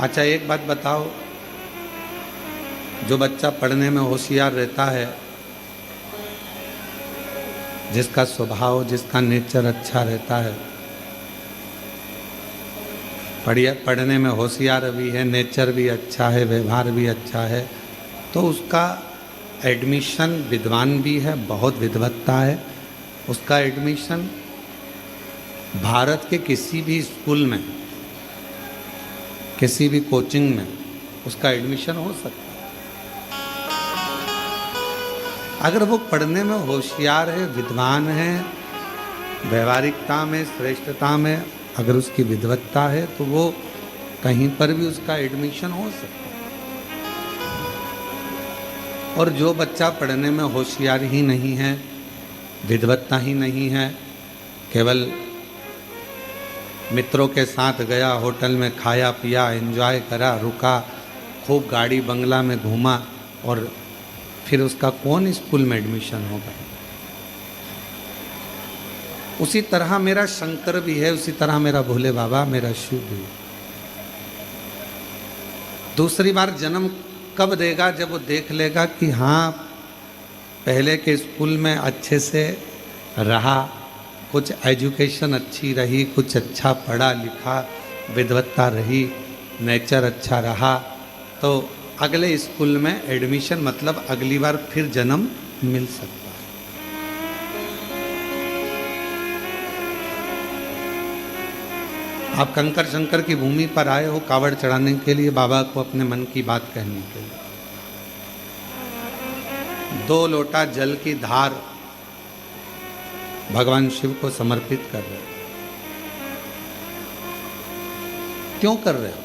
अच्छा एक बात बताओ, जो बच्चा पढ़ने में होशियार रहता है, जिसका स्वभाव, जिसका नेचर अच्छा रहता है, पढ़ने में होशियार भी है, नेचर भी अच्छा है, व्यवहार भी अच्छा है, तो उसका एडमिशन विद्वान भी है, बहुत विद्वत्ता है, उसका एडमिशन भारत के किसी भी स्कूल में, किसी भी कोचिंग में उसका एडमिशन हो सकता है। अगर वो पढ़ने में होशियार है, विद्वान है, व्यवहारिकता में, श्रेष्ठता में अगर उसकी विद्वत्ता है, तो वो कहीं पर भी उसका एडमिशन हो सकता है। और जो बच्चा पढ़ने में होशियार ही नहीं है, विद्वत्ता ही नहीं है, केवल मित्रों के साथ गया, होटल में खाया पिया, एंजॉय करा, रुका, खूब गाड़ी बंगला में घूमा, और फिर उसका कौन स्कूल में एडमिशन होगा। उसी तरह मेरा शंकर भी है, उसी तरह मेरा भोले बाबा, मेरा शिव भी है। दूसरी बार जन्म कब देगा? जब वो देख लेगा कि हाँ, पहले के स्कूल में अच्छे से रहा, कुछ एजुकेशन अच्छी रही, कुछ अच्छा पढ़ा लिखा, विद्वत्ता रही, नेचर अच्छा रहा, तो अगले स्कूल में एडमिशन, मतलब अगली बार फिर जन्म मिल सकता है। आप कंकर शंकर की भूमि पर आए हो कावड़ चढ़ाने के लिए, बाबा को अपने मन की बात कहने के लिए। 2 लोटा जल की धार भगवान शिव को समर्पित कर रहे हो। क्यों कर रहे हो?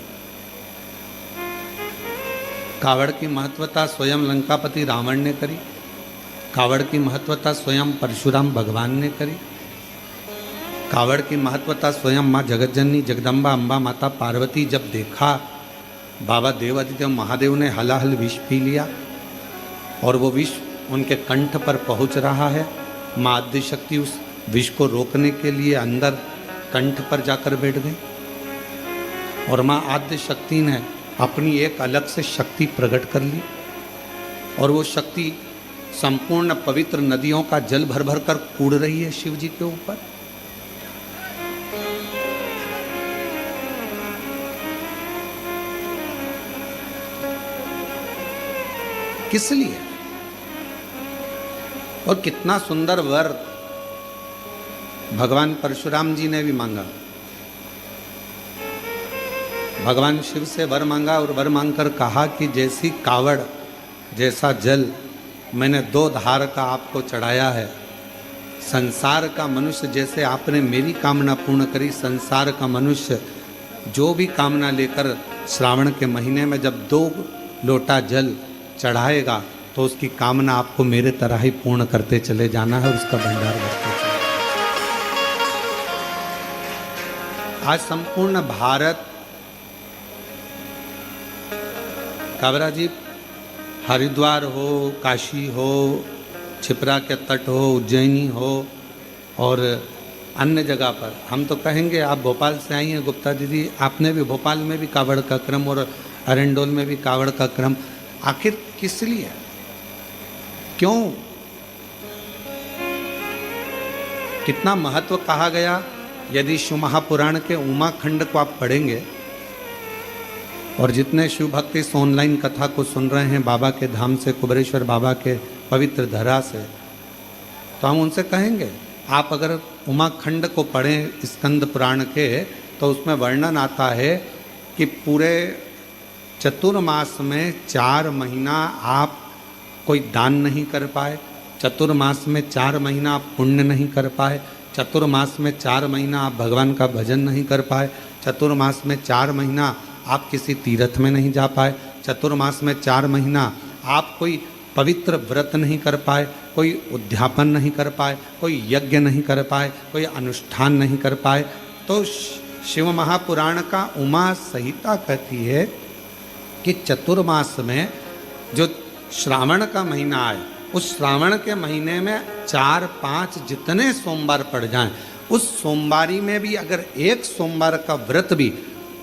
कावड़ की महत्वता स्वयं लंकापति रावण ने करी, कावड़ की महत्वता स्वयं परशुराम भगवान ने करी, कावड़ की महत्वता स्वयं माँ जगतजननी जगदम्बा अम्बा माता पार्वती जब देखा बाबा देवादिदेव महादेव ने हलाहल विष पी लिया और वो विष उनके कंठ पर पहुंच रहा है, माँ आद्यशक्ति उस विष को रोकने के लिए अंदर कंठ पर जाकर बैठ गई और माँ आद्यशक्ति ने अपनी एक अलग से शक्ति प्रकट कर ली और वो शक्ति संपूर्ण पवित्र नदियों का जल भर भर कर कूड़ रही है शिव जी के ऊपर। किस लिए? और कितना सुंदर वर भगवान परशुराम जी ने भी मांगा। भगवान शिव से वर मांगा और वर मांगकर कहा कि जैसी कावड़ जैसा जल मैंने 2 धार का आपको चढ़ाया है, संसार का मनुष्य जैसे आपने मेरी कामना पूर्ण करी, संसार का मनुष्य जो भी कामना लेकर श्रावण के महीने में जब 2 लोटा जल चढ़ाएगा तो उसकी कामना आपको मेरे तरह ही पूर्ण करते चले जाना है और उसका भंडार भरते चले। आज संपूर्ण भारत, कावरा जी, हरिद्वार हो, काशी हो, छिपरा के तट हो, उज्जैनी हो और अन्य जगह पर, हम तो कहेंगे, आप भोपाल से आई हैं गुप्ता दीदी, आपने भी भोपाल में भी कावड़ का क्रम और अरेंडोल में भी कावड़ का क्रम, आखिर किस लिए? क्यों? कितना महत्व कहा गया। यदि शिव महापुराण के उमा खंड को आप पढ़ेंगे और जितने शिव भक्त इस ऑनलाइन कथा को सुन रहे हैं बाबा के धाम से, कुबेरेश्वर बाबा के पवित्र धरा से, तो हम उनसे कहेंगे आप अगर उमा खंड को पढ़ें स्कंद पुराण के, तो उसमें वर्णन आता है कि पूरे चतुर्मास में 4 महीना आप कोई दान नहीं कर पाए, चतुर्मास में 4 महीना आप पुण्य नहीं कर पाए, चतुर्मास में 4 महीना आप भगवान का भजन नहीं कर पाए, चतुर्मास में 4 महीना आप किसी तीर्थ में नहीं जा पाए, चतुर्मास में 4 महीना आप कोई पवित्र व्रत नहीं कर पाए, कोई उद्यापन नहीं कर पाए, कोई यज्ञ नहीं कर पाए, कोई अनुष्ठान नहीं कर पाए। तो शिव महापुराण का उमा संहिता कहती है कि चतुर्मास में जो श्रावण का महीना आए, उस श्रावण के महीने में 4-5 जितने सोमवार पड़ जाएं, उस सोमवारी में भी अगर एक सोमवार का व्रत भी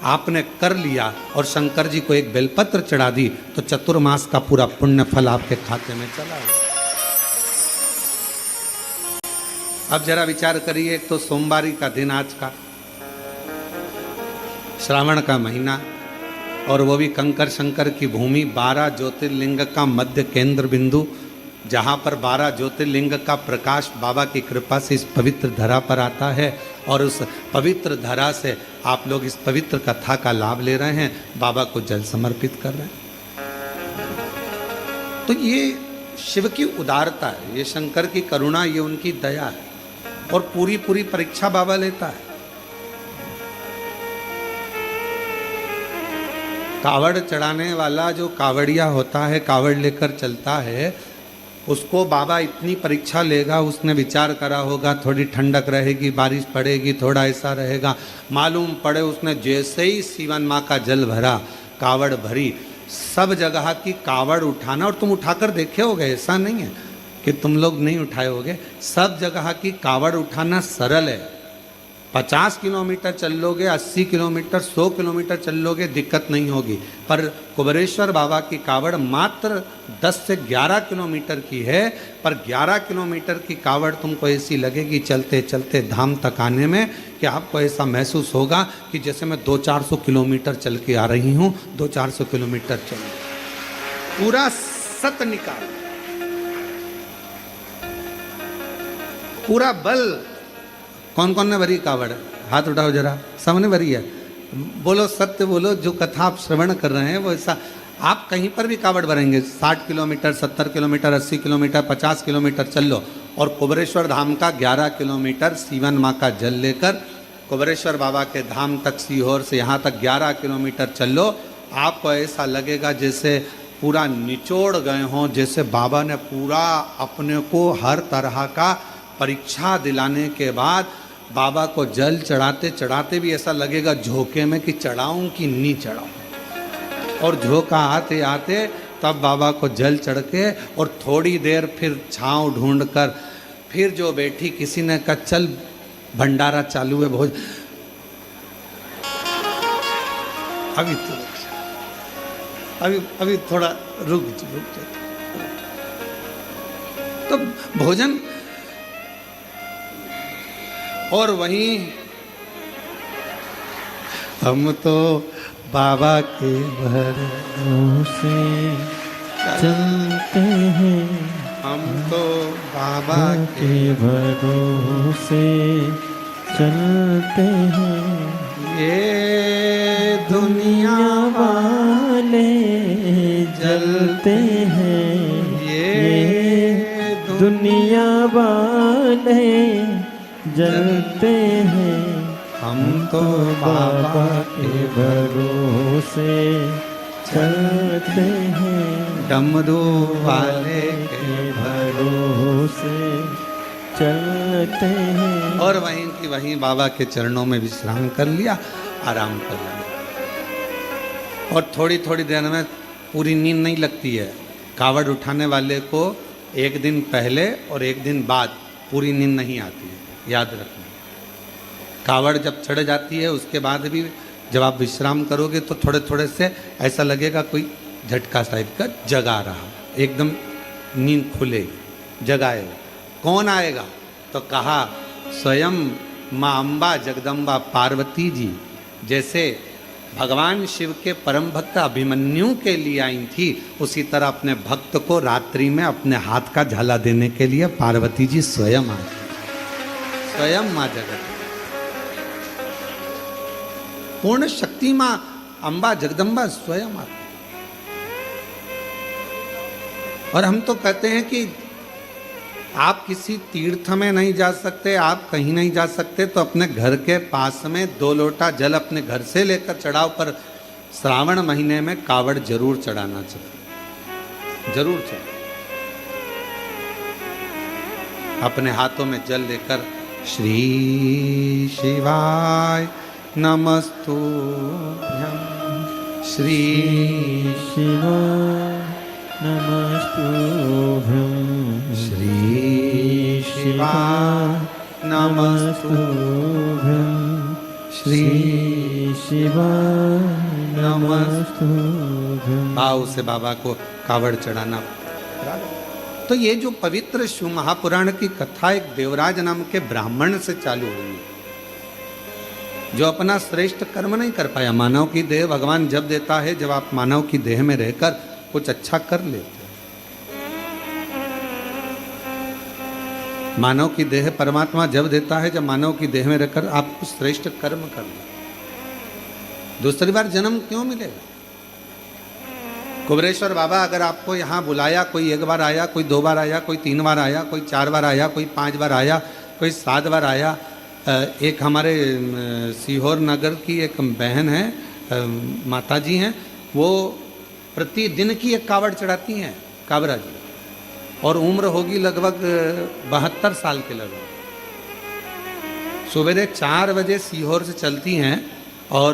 आपने कर लिया और शंकर जी को एक बेलपत्र चढ़ा दी तो चतुर्मास का पूरा पुण्य फल आपके खाते में चला गया। अब जरा विचार करिए, एक तो सोमवारी का दिन आज का, श्रावण का महीना, और वो भी कंकर शंकर की भूमि, 12 ज्योतिर्लिंग का मध्य केंद्र बिंदु, जहाँ पर 12 ज्योतिर्लिंग का प्रकाश बाबा की कृपा से इस पवित्र धरा पर आता है और उस पवित्र धरा से आप लोग इस पवित्र कथा का लाभ ले रहे हैं, बाबा को जल समर्पित कर रहे हैं। तो ये शिव की उदारता है, ये शंकर की करुणा, ये उनकी दया है और पूरी पूरी परीक्षा बाबा लेता है। कावड़ चढ़ाने वाला जो कावड़िया होता है, कावड़ लेकर चलता है, उसको बाबा इतनी परीक्षा लेगा। उसने विचार करा होगा थोड़ी ठंडक रहेगी, बारिश पड़ेगी, थोड़ा ऐसा रहेगा, मालूम पड़े उसने जैसे ही सीवन माँ का जल भरा, कावड़ भरी, सब जगह की कावड़ उठाना, और तुम उठाकर देखे होगे, ऐसा नहीं है कि तुम लोग नहीं उठाए होगे, सब जगह की कावड़ उठाना सरल है। 50 किलोमीटर चल लोगे, 80 किलोमीटर, 100 किलोमीटर चल लोगे, दिक्कत नहीं होगी। पर कुबेरेश्वर बाबा की कावड़ मात्र 10 से 11 किलोमीटर की है, पर 11 किलोमीटर की कावड़ तुमको ऐसी लगेगी चलते चलते धाम तक आने में कि आपको ऐसा महसूस होगा कि जैसे मैं 200-400 किलोमीटर चल के आ रही हूँ, 200-400 किलोमीटर चल, पूरा सत निकाल, पूरा बल। कौन कौन ने भरी कावड़? हाथ उठाओ जरा, सबने भरी है। बोलो सत्य बोलो, जो कथा आप श्रवण कर रहे हैं वो ऐसा, आप कहीं पर भी कावड़ भरेंगे, 60 किलोमीटर, 70 किलोमीटर, 80 किलोमीटर, 50 किलोमीटर चल लो, और कुबेरेश्वर धाम का 11 किलोमीटर सीवन माँ का जल लेकर कुबेरेश्वर बाबा के धाम तक, सीहोर से यहाँ तक 11 किलोमीटर चल लो, आपको ऐसा लगेगा जैसे पूरा निचोड़ गए हों, जैसे बाबा ने पूरा अपने को हर तरह का परीक्षा दिलाने के बाद बाबा को जल चढ़ाते चढ़ाते भी ऐसा लगेगा झोंके में कि चढ़ाऊं कि नहीं चढ़ाऊं, और झोंका आते आते तब बाबा को जल चढ़ के, और थोड़ी देर फिर छांव ढूंढ कर फिर जो बैठी, किसी ने कहा चल भंडारा चालू है भोज, अभी थोड़ा रुक जा। तो भोजन, और वहीं हम तो बाबा के भरोसे चलते हैं, हम तो बाबा के भरोसे चलते हैं, ये दुनिया वाले जलते हैं, ये दुनिया वाले जलते हैं, हम तो बाबा के भरोसे चलते हैं, डमरू वाले के भरोसे चलते हैं। और वहीं की वहीं बाबा के चरणों में विश्राम कर लिया, आराम कर लिया, और थोड़ी थोड़ी देर में पूरी नींद नहीं लगती है। कावड़ उठाने वाले को एक दिन पहले और एक दिन बाद पूरी नींद नहीं आती है, याद रखना। कावड़ जब चढ़ जाती है उसके बाद भी जब आप विश्राम करोगे तो थोड़े थोड़े से ऐसा लगेगा कोई झटका टाइप का जगा रहा, एकदम नींद खुले जगाएगा। कौन आएगा? तो कहा स्वयं माँ अम्बा जगदम्बा पार्वती जी, जैसे भगवान शिव के परम भक्त अभिमन्यु के लिए आई थी, उसी तरह अपने भक्त को रात्रि में अपने हाथ का झाला देने के लिए पार्वती जी स्वयं आई, स्वयं माँ जगत, पूर्ण शक्ति माँ अम्बा जगदम्बा स्वयं आती। और हम तो कहते हैं कि आप किसी तीर्थ में नहीं जा सकते, आप कहीं नहीं जा सकते, तो अपने घर के पास में 2 लोटा जल अपने घर से लेकर चढ़ाओ, पर श्रावण महीने में कावड़ जरूर चढ़ाना चाहिए, जरूर चढ़ाओ। अपने हाथों में जल लेकर श्री शिवाय नमस्तुभ्यं, श्री शिवाय नमस्तुभ्यं, श्री शिवाय नमस्तुभ्यं, श्री शिवाय नमस्तुभ्यं। भाव से बाबा को कावड़ चढ़ाना। तो ये जो पवित्र शिव महापुराण की कथा एक देवराज नाम के ब्राह्मण से चालू हुई, जो अपना श्रेष्ठ कर्म नहीं कर पाया। मानव की देह भगवान जब देता है जब आप मानव की देह में रहकर कुछ अच्छा कर लेते। मानव की देह परमात्मा जब देता है जब मानव की देह में रहकर आप कुछ श्रेष्ठ कर्म कर ले। दूसरी बार जन्म क्यों मिलेगा? कुबरेश्वर बाबा अगर आपको यहाँ बुलाया, कोई एक बार आया, कोई 2 बार आया, कोई 3 बार आया, कोई 4 बार आया, कोई 5 बार आया, कोई 7 बार आया। एक हमारे सीहोर नगर की एक बहन है, माता जी हैं, वो प्रतिदिन की एक कावड़ चढ़ाती हैं, काबरा जी, और उम्र होगी लगभग 72 साल के लगभग। सवेरे 4 बजे सीहोर से चलती हैं और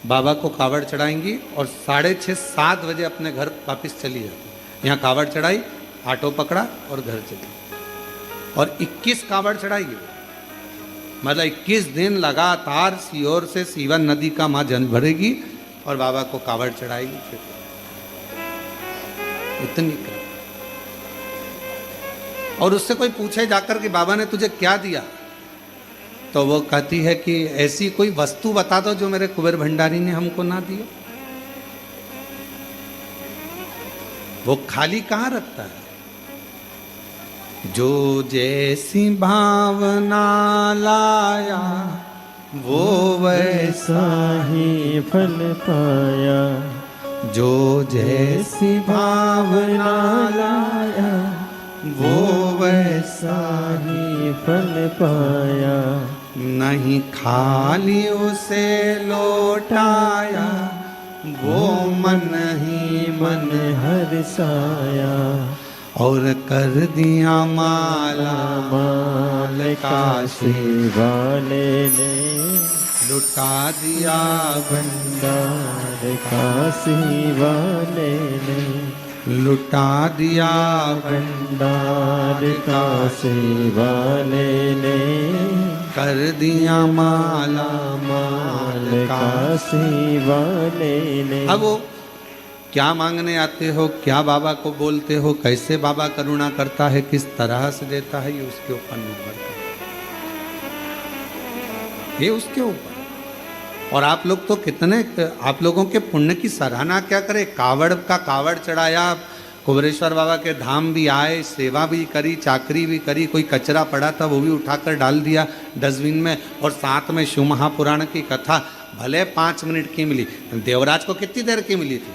बाबा को कावड़ चढ़ाएंगी और 6:30-7 बजे अपने घर वापस चली जाती। यहाँ कावड़ चढ़ाई, ऑटो पकड़ा और घर चली, और 21 कावड़ चढ़ाएगी। मतलब 21 दिन लगातार सीहोर से सीवन नदी का माँ जल भरेगी और बाबा को कावड़ चढ़ाएगी। फिर इतनी कर। और उससे कोई पूछे जाकर कि बाबा ने तुझे क्या दिया, तो वो कहती है कि ऐसी कोई वस्तु बता दो जो मेरे कुबेर भंडारी ने हमको ना दिया। वो खाली कहाँ रखता है? जो जैसी भावना लाया वो वैसा ही फल पाया। जो जैसी भावना लाया वो वैसा ही फल पाया। नहीं खाली उसे लौटाया, वो मन ही मन हर्षाया। और कर दिया माला माल काशी वाले ने लुटा दिया भंडार काशी वाले ने लुटा दिया भंडार काशी वाले ने कर दिया माला माल काशी वाले ने। अब वो क्या मांगने आते हो, क्या बाबा को बोलते हो, कैसे बाबा करुणा करता है, किस तरह से देता है, ये उसके ऊपर निर्भर करता है। ये उसके ऊपर। और आप लोग तो कितने, आप लोगों के पुण्य की सराहना क्या करें। कावड़ का कावड़ चढ़ाया, कुबरेश्वर बाबा के धाम भी आए, सेवा भी करी, चाकरी भी करी, कोई कचरा पड़ा था वो भी उठाकर डाल दिया डस्टबिन में, और साथ में शिव महापुराण की कथा भले 5 मिनट की मिली, देवराज को कितनी देर की मिली थी?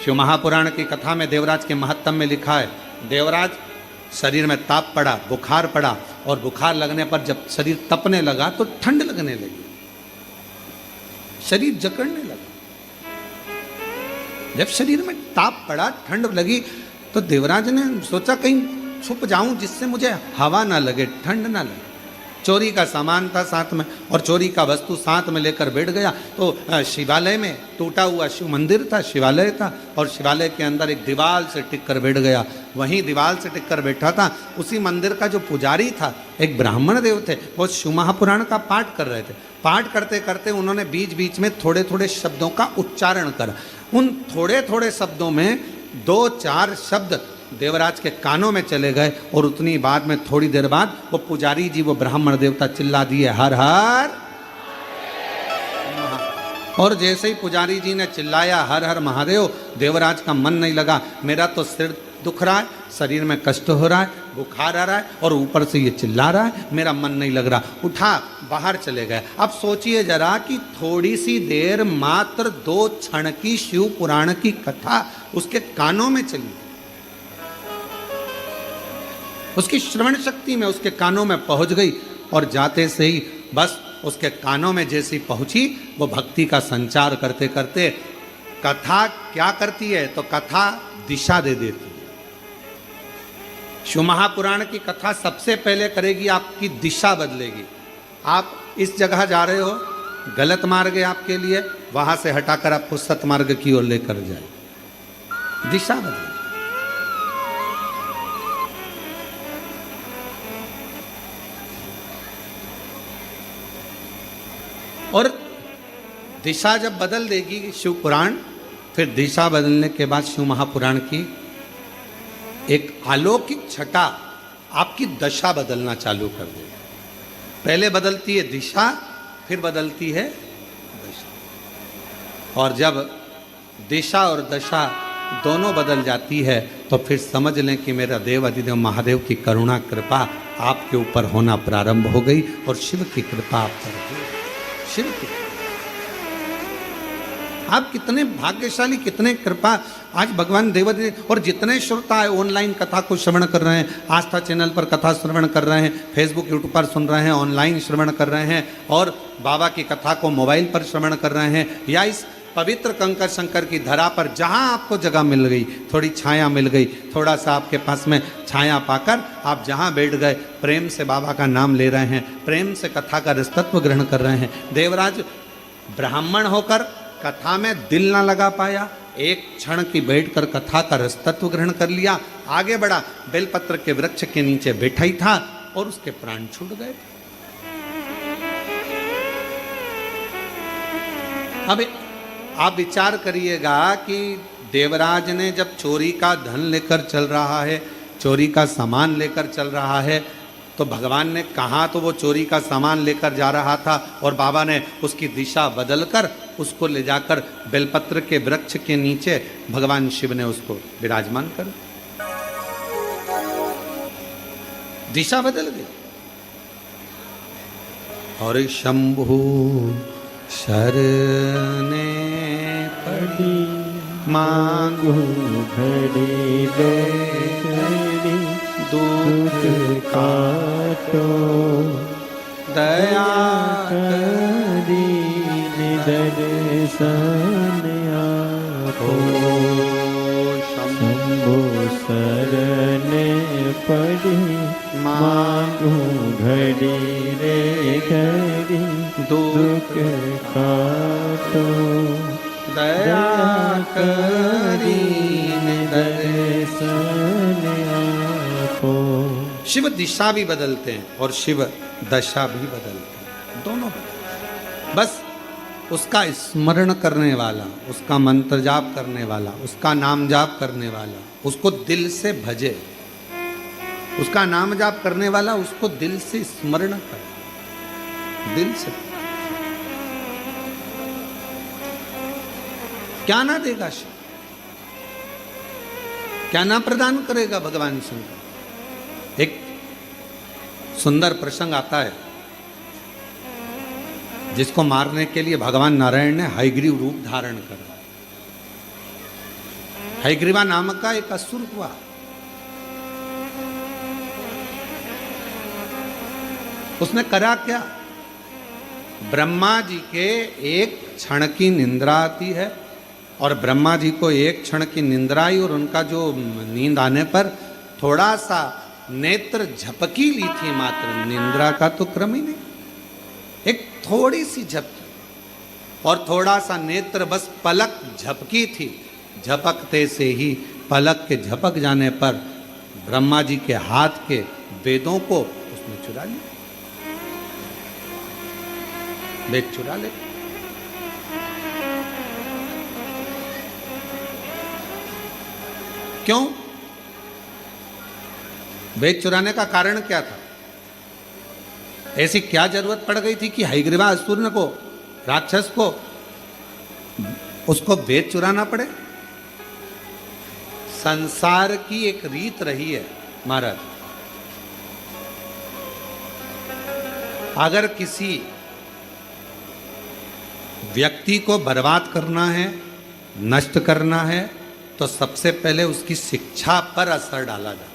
शिव महापुराण की कथा में देवराज के महत्तम में लिखा है, देवराज शरीर में ताप पड़ा, बुखार पड़ा, और बुखार लगने पर जब शरीर तपने लगा तो ठंड लगने लगी, शरीर जकड़ने लगा। जब शरीर में ताप पड़ा, ठंड लगी, तो देवराज ने सोचा कहीं छुप जाऊं जिससे मुझे हवा ना लगे, ठंड ना लगे। चोरी का सामान था साथ में, और चोरी का वस्तु साथ में लेकर बैठ गया। तो शिवालय में टूटा हुआ शिव मंदिर था, शिवालय था, और शिवालय के अंदर एक दीवार से टिक कर बैठ गया। वहीं दीवार से टिक कर बैठा था। उसी मंदिर का जो पुजारी था, एक ब्राह्मण देव थे, वो शिव महापुराण का पाठ कर रहे थे। पाठ करते करते उन्होंने बीच बीच में थोड़े थोड़े शब्दों का उच्चारण करा। उन थोड़े थोड़े शब्दों में 2-4 शब्द देवराज के कानों में चले गए, और उतनी बाद में थोड़ी देर बाद वो पुजारी जी, वो ब्राह्मण देवता चिल्ला दिए, हर हर। और जैसे ही पुजारी जी ने चिल्लाया हर हर महादेव, देवराज का मन नहीं लगा। मेरा तो सिर दुख रहा है, शरीर में कष्ट हो रहा है, बुखार आ रहा है, और ऊपर से ये चिल्ला रहा है, मेरा मन नहीं लग रहा। उठा बाहर चले गए। अब सोचिए जरा कि थोड़ी सी देर, मात्र 2 क्षण की शिव पुराण की कथा उसके कानों में चली, उसकी श्रवण शक्ति में उसके कानों में पहुंच गई, और जाते से ही बस उसके कानों में जैसी पहुंची, वो भक्ति का संचार करते करते कथा क्या करती है, तो कथा दिशा दे देती है। शिव महापुराण की कथा सबसे पहले करेगी, आपकी दिशा बदलेगी। आप इस जगह जा रहे हो, गलत मार्ग है आपके लिए, वहां से हटाकर आपको सतमार्ग की ओर लेकर जाए, दिशा बदले। और दिशा जब बदल देगी शिव पुराण, फिर दिशा बदलने के बाद शिव महापुराण की एक अलौकिक छटा आपकी दशा बदलना चालू कर देगी। पहले बदलती है दिशा, फिर बदलती है दशा। और जब दिशा और दशा दोनों बदल जाती है तो फिर समझ लें कि मेरा देव अधिदेव महादेव की करुणा कृपा आपके ऊपर होना प्रारंभ हो गई और शिव की कृपा आप पर हो गई। शिव की, आप कितने भाग्यशाली, कितने कृपा। आज भगवान देवाधिदेव और जितने श्रोता ऑनलाइन कथा को श्रवण कर रहे हैं, आस्था चैनल पर कथा श्रवण कर रहे हैं, फेसबुक यूट्यूब पर सुन रहे हैं, ऑनलाइन श्रवण कर रहे हैं और बाबा की कथा को मोबाइल पर श्रवण कर रहे हैं, या इस पवित्र कंकर शंकर की धरा पर जहां आपको जगह मिल गई, थोड़ी छाया मिल गई, थोड़ा सा आपके पास में छाया पाकर आप जहां बैठ गए, प्रेम से बाबा का नाम ले रहे हैं, प्रेम से कथा का रसतत्व ग्रहण कर रहे हैं। देवराज ब्राह्मण होकर कथा में दिल ना लगा पाया, एक क्षण की बैठकर कथा का रसतत्व ग्रहण कर लिया, आगे बढ़ा, बेलपत्र के वृक्ष के नीचे बैठा ही था और उसके प्राण छूट गए। अब आप विचार करिएगा कि देवराज ने जब चोरी का धन लेकर चल रहा है, चोरी का सामान लेकर चल रहा है, तो भगवान ने कहा तो वो चोरी का सामान लेकर जा रहा था और बाबा ने उसकी दिशा बदलकर उसको ले जाकर बेलपत्र के वृक्ष के नीचे भगवान शिव ने उसको विराजमान कर, दिशा बदल गई। और शंभु शरणे पड़ी मांगू घड़ी दो घड़ी दुख काटो दया करी निदर्शन आपो शंभु शरण पड़ी मांगू घड़ी रे घड़ी दुख काटो दया करी दर्शन आपो। शिव दिशा भी बदलते हैं और शिव दशा भी बदलते हैं, दोनों बदलते हैं। बस उसका स्मरण करने वाला, उसका मंत्र जाप करने वाला, उसका नाम जाप करने वाला उसको दिल से भजे, उसका नाम जाप करने वाला उसको दिल से स्मरण करे, दिल से। क्या ना देगा शिव, क्या ना प्रदान करेगा भगवान शंकर। एक सुंदर प्रसंग आता है जिसको मारने के लिए भगवान नारायण ने हयग्रीव रूप धारण करा। हयग्रीवा नामक का एक असुर हुआ, उसने करा क्या, ब्रह्मा जी के एक क्षण की निंद्रा आती है और ब्रह्मा जी को एक क्षण की निंद्रा आई और उनका जो नींद आने पर थोड़ा सा नेत्र झपकी ली थी, मात्र निंद्रा का तो क्रम ही नहीं, एक थोड़ी सी झपकी और थोड़ा सा नेत्र, बस पलक झपकी थी। झपकते से ही पलक के झपक जाने पर ब्रह्मा जी के हाथ के वेदों को उसने चुरा लिया, वेद चुरा ले। क्यों? वेद चुराने का कारण क्या था? ऐसी क्या जरूरत पड़ गई थी कि हयग्रीवा असुर को, राक्षस को, उसको वेद चुराना पड़े? संसार की एक रीत रही है महाराज, अगर किसी व्यक्ति को बर्बाद करना है, नष्ट करना है, तो सबसे पहले उसकी शिक्षा पर असर डाला जाता है।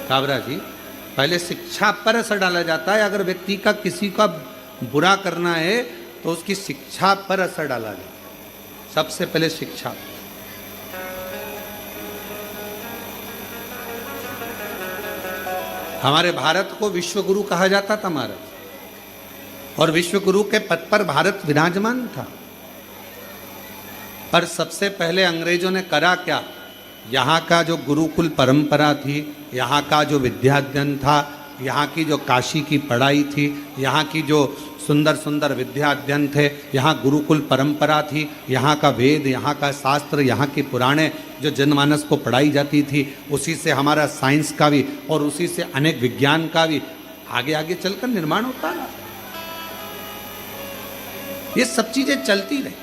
काबरा जी, पहले शिक्षा पर असर डाला जाता है। अगर व्यक्ति का किसी का बुरा करना है तो उसकी शिक्षा पर असर डाला जाता है, सबसे पहले शिक्षा। हमारे भारत को विश्व गुरु कहा जाता था महाराज, और विश्व गुरु के पद पर भारत विराजमान था। पर सबसे पहले अंग्रेजों ने करा क्या, यहाँ का जो गुरुकुल परंपरा थी, यहाँ का जो विद्याध्ययन था, यहाँ की जो काशी की पढ़ाई थी, यहाँ की जो सुंदर सुंदर विद्या अध्ययन थे, यहाँ गुरुकुल परंपरा थी, यहाँ का वेद, यहाँ का शास्त्र, यहाँ की पुराणे जो जनमानस को पढ़ाई जाती थी, उसी से हमारा साइंस का भी और उसी से अनेक विज्ञान का भी आगे आगे चलकर निर्माण होता रहा। ये सब चीजें चलती रही।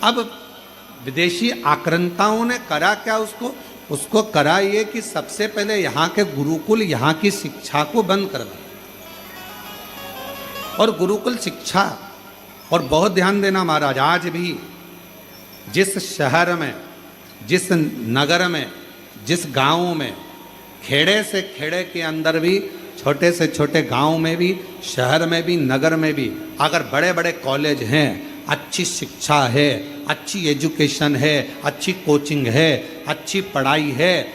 अब विदेशी आक्रांताओं ने करा क्या? उसको करा ये कि सबसे पहले यहाँ के गुरुकुल, यहाँ की शिक्षा को बंद कर दिया। और गुरुकुल शिक्षा, और बहुत ध्यान देना महाराज, आज भी जिस शहर में, जिस नगर में, जिस गांव में, खेड़े से खेड़े के अंदर भी, छोटे से छोटे गांव में भी, शहर में भी, नगर में भी अगर बड़े बड़े कॉलेज हैं, अच्छी शिक्षा है, अच्छी एजुकेशन है, अच्छी कोचिंग है, अच्छी पढ़ाई है,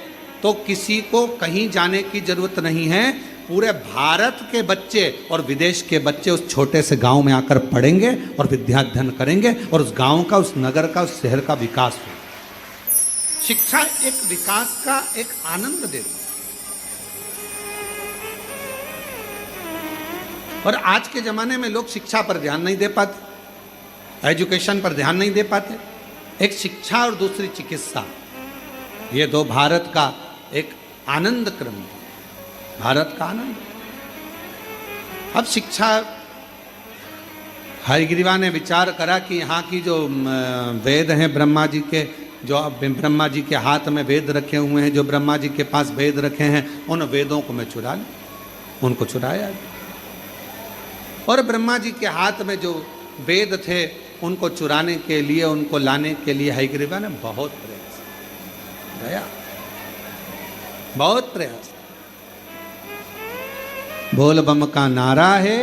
तो किसी को कहीं जाने की जरूरत नहीं है। पूरे भारत के बच्चे और विदेश के बच्चे उस छोटे से गांव में आकर पढ़ेंगे और विद्याध्ययन करेंगे और उस गांव का, उस नगर का, उस शहर का विकास हो। शिक्षा एक विकास का एक आनंद देती है। और आज के जमाने में लोग शिक्षा पर ध्यान नहीं दे पाते, एजुकेशन पर ध्यान नहीं दे पाते। एक शिक्षा और दूसरी चिकित्सा, ये दो भारत का एक आनंद क्रम है, भारत का आनंद। अब शिक्षा, हयग्रीवा ने विचार करा कि यहाँ की जो वेद हैं ब्रह्मा जी के, जो ब्रह्मा जी के हाथ में वेद रखे हुए हैं, जो ब्रह्मा जी के पास वेद रखे हैं, उन वेदों को मैं चुरा लूं। उनको चुराया और ब्रह्मा जी के हाथ में जो वेद थे उनको चुराने के लिए, उनको लाने के लिए हयग्रीवा ने बहुत प्रयास किया, बहुत प्रयास। बोल बम का नारा है,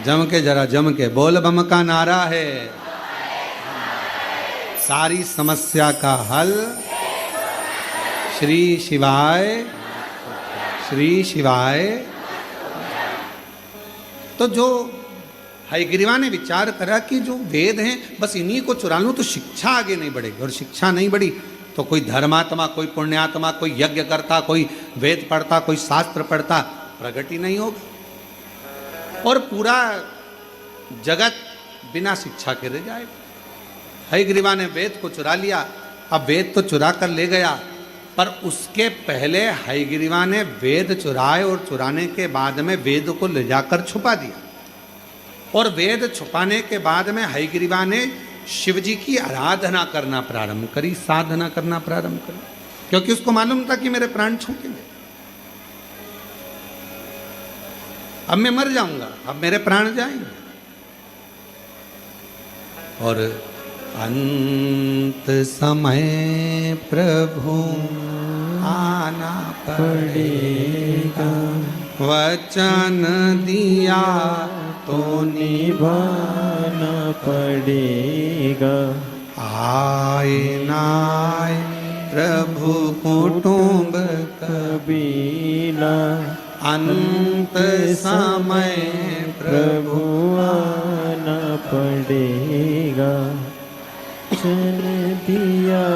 जम के, जरा जम के बोल बम का नारा है, सारी समस्या का हल श्री शिवाय, श्री शिवाय। तो जो हयग्रीवा ने विचार करा कि जो वेद हैं बस इन्हीं को चुरा लूं तो शिक्षा आगे नहीं बढ़ेगी, और शिक्षा नहीं बढ़ी तो कोई धर्मात्मा, कोई पुण्यात्मा, कोई यज्ञ करता, कोई वेद पढ़ता, कोई शास्त्र पढ़ता प्रगति नहीं होगा और पूरा जगत बिना शिक्षा के रह जाएगा। हयग्रीवा ने वेद को चुरा लिया। अब वेद तो चुरा कर ले गया, पर उसके पहले हयग्रीवा ने वेद चुराए और चुराने के बाद में वेद को ले जाकर छुपा दिया। और वेद छुपाने के बाद में हयग्रीवा ने शिव जी की आराधना करना प्रारंभ करी, साधना करना प्रारंभ करी, क्योंकि उसको मालूम था कि मेरे प्राण छूटेंगे, अब मैं मर जाऊंगा, अब मेरे प्राण जाएंगे। और अंत समय प्रभु आना पड़ेगा, वचन दिया तो निभाना पड़ेगा। आए नाय प्रभु कुटुंब कबीला, अंत समय प्रभु आना पड़ेगा। वचन दिया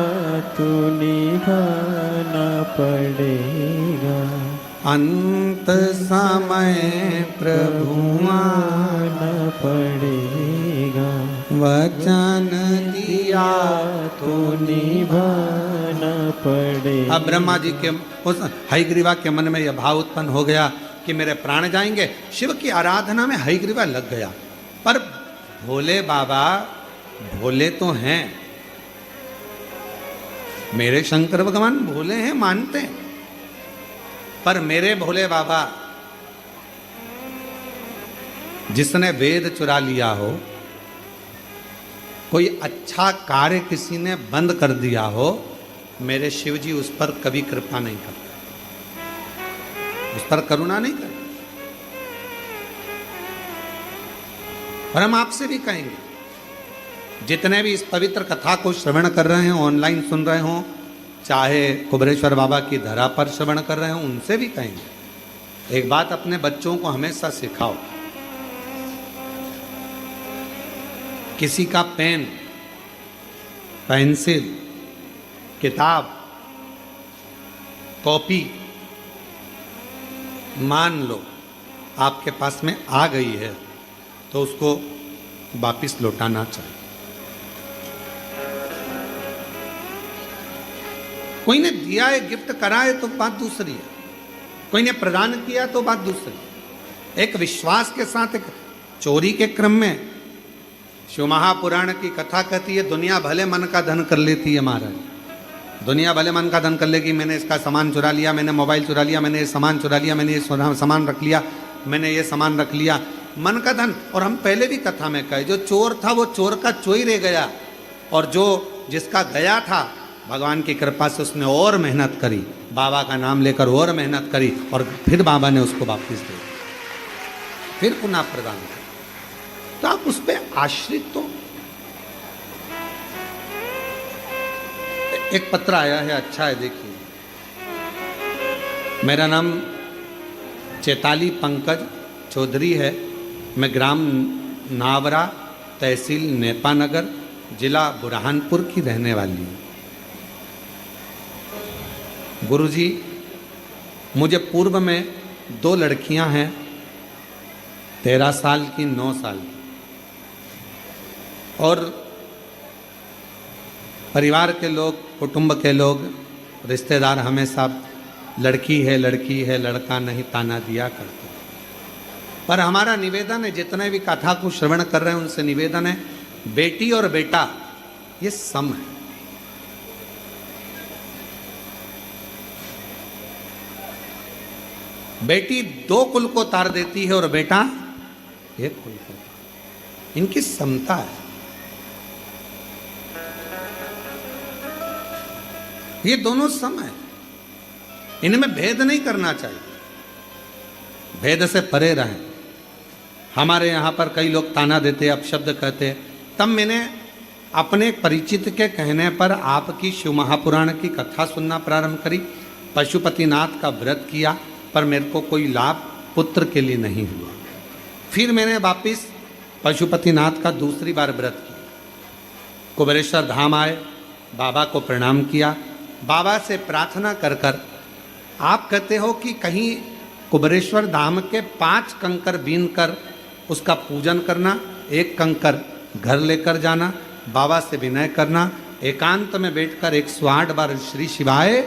तो निभाना पड़ेगा। अंत समय प्रभु आना पड़ेगा। वचन दिया तो निभाना पड़ेगा। अब ब्रह्मा जी के, उस हयग्रीवा के मन में यह भाव उत्पन्न हो गया कि मेरे प्राण जाएंगे। शिव की आराधना में हयग्रीवा लग गया, पर भोले बाबा भोले तो हैं, मेरे शंकर भगवान भोले हैं, मानते हैं, पर मेरे भोले बाबा जिसने वेद चुरा लिया हो, कोई अच्छा कार्य किसी ने बंद कर दिया हो, मेरे शिव जी उस पर कभी कृपा नहीं करते, उस पर करुणा नहीं करते। और हम आपसे भी कहेंगे, जितने भी इस पवित्र कथा को श्रवण कर रहे हैं, ऑनलाइन सुन रहे हों, चाहे कुबरेश्वर बाबा की धरा पर श्रवण कर रहे हों, उनसे भी कहेंगे, एक बात अपने बच्चों को हमेशा सिखाओ, किसी का पेन, पेंसिल, किताब, कॉपी मान लो आपके पास में आ गई है तो उसको वापिस लौटाना चाहिए। कोई ने दिया है, गिफ्ट करा है तो बात दूसरी है, कोई ने प्रदान किया तो बात दूसरी है। एक विश्वास के साथ, एक चोरी के क्रम में शिव महापुराण की कथा कहती है दुनिया भले मन का धन कर लेती है महाराज, दुनिया भले मन का धन कर लेगी। मैंने इसका सामान चुरा लिया, मैंने मोबाइल चुरा लिया, मैंने ये सामान चुरा लिया, मैंने ये सामान रख लिया, मैंने ये सामान रख लिया, मन का धन। और हम पहले भी कथा में कहे जो चोर था वो चोर का चोरी रह गया, और जो जिसका गया था भगवान की कृपा से उसने और मेहनत करी, बाबा का नाम लेकर और मेहनत करी, और फिर बाबा ने उसको वापस दे दिया, फिर पुनः प्रदान किया। तो आप उस पर आश्रित तो। एक पत्र आया है, अच्छा है, देखिए। मेरा नाम चैताली पंकज चौधरी है, मैं ग्राम नावरा, तहसील नेपानगर, जिला बुरहानपुर की रहने वाली हूँ। गुरुजी, मुझे पूर्व में 2 लड़कियां हैं, 13 साल की, 9 साल की, और परिवार के लोग, कुटुंब के लोग, रिश्तेदार हमेशा लड़की है लड़की है, लड़का नहीं ताना दिया करते। पर हमारा निवेदन है, जितने भी कथा को श्रवण कर रहे हैं उनसे निवेदन है, बेटी और बेटा ये सम है। बेटी 2 कुल को तार देती है और बेटा 1 कुल को, इनकी समता है। ये दोनों सम है, इनमें भेद नहीं करना चाहिए, भेद से परे रहें। हमारे यहाँ पर कई लोग ताना देते, अपशब्द कहते, तब मैंने अपने परिचित के कहने पर आपकी शिव महापुराण की कथा सुनना प्रारंभ करी, पशुपतिनाथ का व्रत किया, पर मेरे को कोई लाभ पुत्र के लिए नहीं हुआ। फिर मैंने वापिस पशुपतिनाथ का दूसरी बार व्रत किया, कुबेरेश्वर धाम आए, बाबा को प्रणाम किया, बाबा से प्रार्थना कर कर, आप कहते हो कि कहीं कुबेरेश्वर धाम के 5 कंकर बीन कर उसका पूजन करना, 1 कंकर घर लेकर जाना, बाबा से विनय करना, एकांत में बैठकर 108 बार श्री शिवाय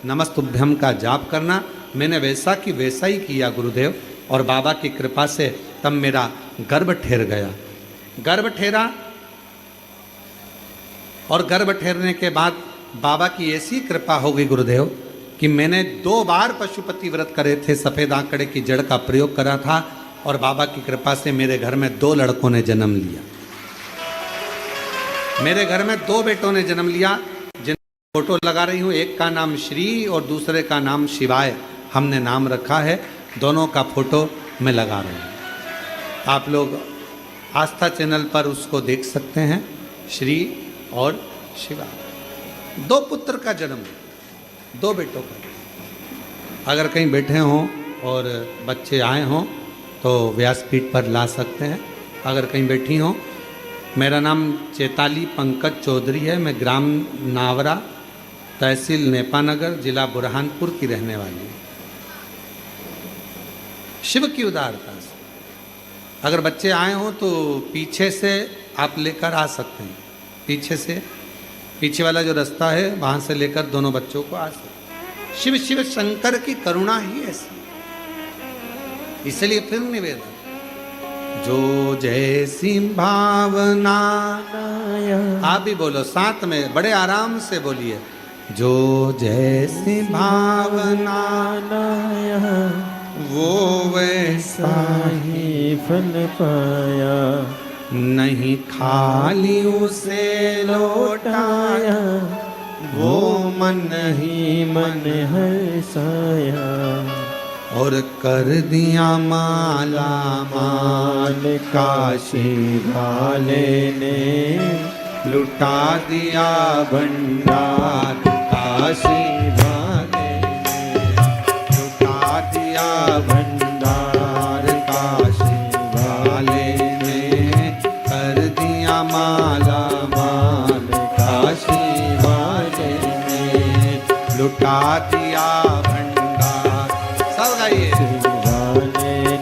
नमस्तुभ्यम का जाप करना। मैंने वैसा कि वैसा ही किया गुरुदेव, और बाबा की कृपा से तब मेरा गर्भ ठहर गया। गर्भ ठहरा, और गर्भ ठहरने के बाद बाबा की ऐसी कृपा हो गई गुरुदेव कि मैंने 2 बार पशुपति व्रत करे थे, सफ़ेद आंकड़े की जड़ का प्रयोग करा था, और बाबा की कृपा से मेरे घर में 2 लड़कों ने जन्म लिया। मेरे घर में 2 बेटों ने जन्म लिया, जिन फोटो लगा रही हूँ, एक का नाम श्री और दूसरे का नाम शिवाय हमने नाम रखा है। दोनों का फोटो मैं लगा रही हूँ, आप लोग आस्था चैनल पर उसको देख सकते हैं, श्री और शिवाय। 2 पुत्र का जन्म, 2 बेटों का। अगर कहीं बैठे हों और बच्चे आए हों तो व्यासपीठ पर ला सकते हैं। अगर कहीं बैठी हों, मेरा नाम चैताली पंकज चौधरी है, मैं ग्राम नावरा, तहसील नेपानगर, जिला बुरहानपुर की रहने वाली हूँ। शिव की उदारता से अगर बच्चे आए हों तो पीछे से आप लेकर आ सकते हैं, पीछे से, पीछे वाला जो रास्ता है वहाँ से लेकर दोनों बच्चों को आ सकते। शिव शिव शंकर की करुणा ही ऐसी, इसलिए फिर निवेदन, जो जैसी भावना, आप भी बोलो साथ में, बड़े आराम से बोलिए, जो जैसी भावना वो वैसा ही फल पाया, नहीं खाली उसे लौटाया, वो मन ही मन हर्षाया, और कर दिया माला माल, काशी वाले ने लुटा दिया भंडार, काशी वाले ने लुटा दिया भंडार, काशी वाले ने कर दिया माला माल, काशी वाले ने लुटा दिया भंडार। सब गाइए। वाले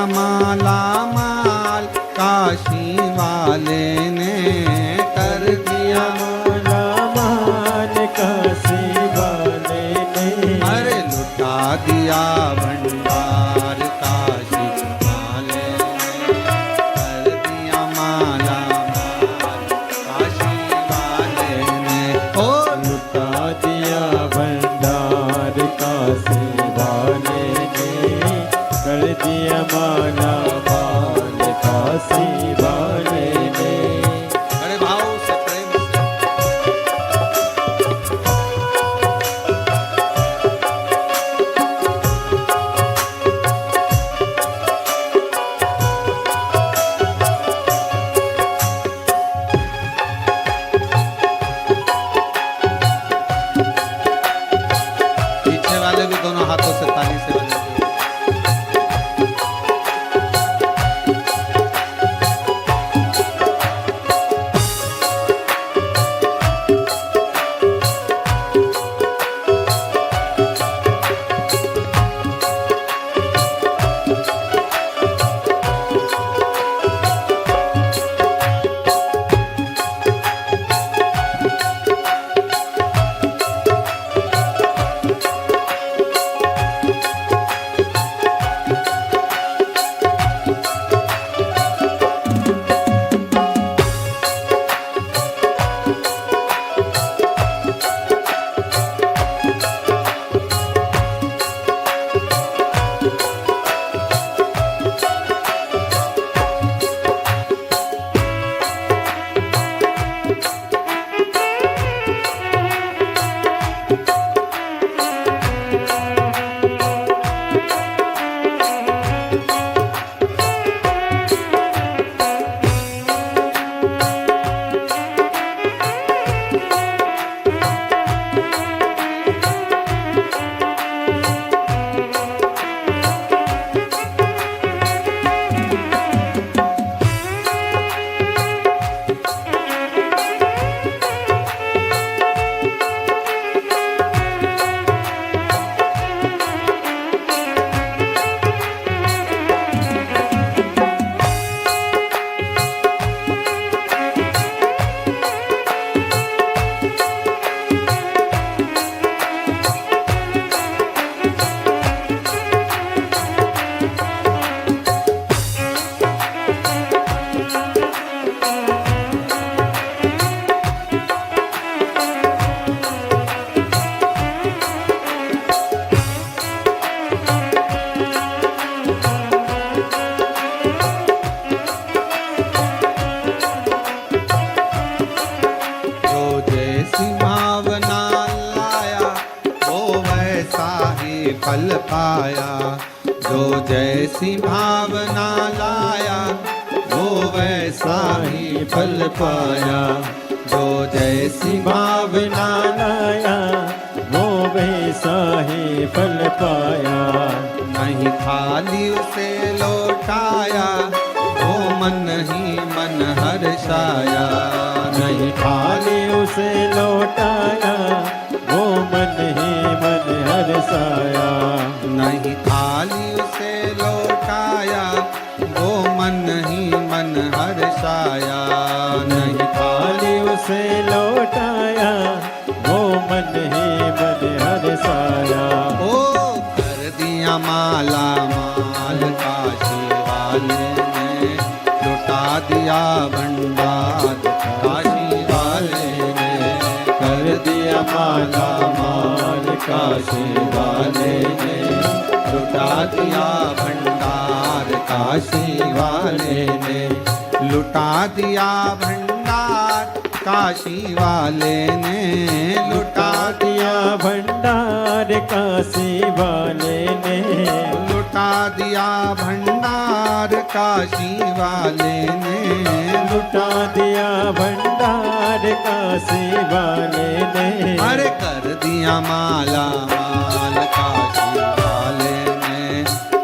माला माल काशी वाले ने कर दिया माला माल काशी वाले ने अरे लुटा दिया भंडार काशी वाले ने कर दिया माला माल काशी वाले ने ओ लुटा दिया भंडार काशी वाले ने कर दिया माला माल काशी वाले ने बड़े भाव से प्रेम से पीछे वाले भी दोनों हाथों से ताली से बजाते हैं। फल पाया, जो जैसी भावना लाया वो वैसा ही फल पाया। जो जैसी भावना लाया वो वैसा ही फल पाया। नहीं खाली उसे लौटाया वो मन ही मन हर्षाया। नहीं खाली उसे लौटाया वो मन ही मन हर्षाया। नहीं खाली उसे लौटाया वो मन ही मन हर्षाया। नहीं खाली उसे लौटाया वो मन ही मन हर्षाया। ओ कर दिया माला माल काशी वाले ने, लुटा दिया भंडार काशी वाले ने। कर दिया माला माल काशी वाले ने, लुटा दिया भंडार काशी वाले ने। लुटा दिया भंडार काशी वाले ने। लुटा दिया भंडार काशी वाले ने। लुटा दिया भंडार काशी वाले ने। लुटा दिया भंडार काशी वाले ने। अरे कर दिया माला माल काशी वाले ने।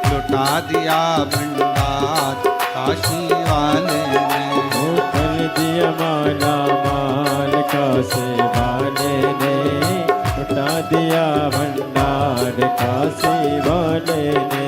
लुटा दिया भंडार काशी वाले ने। वो कर दिया माला माल काशी वाले ने। लुटा दिया भंडार काशी वाले ने।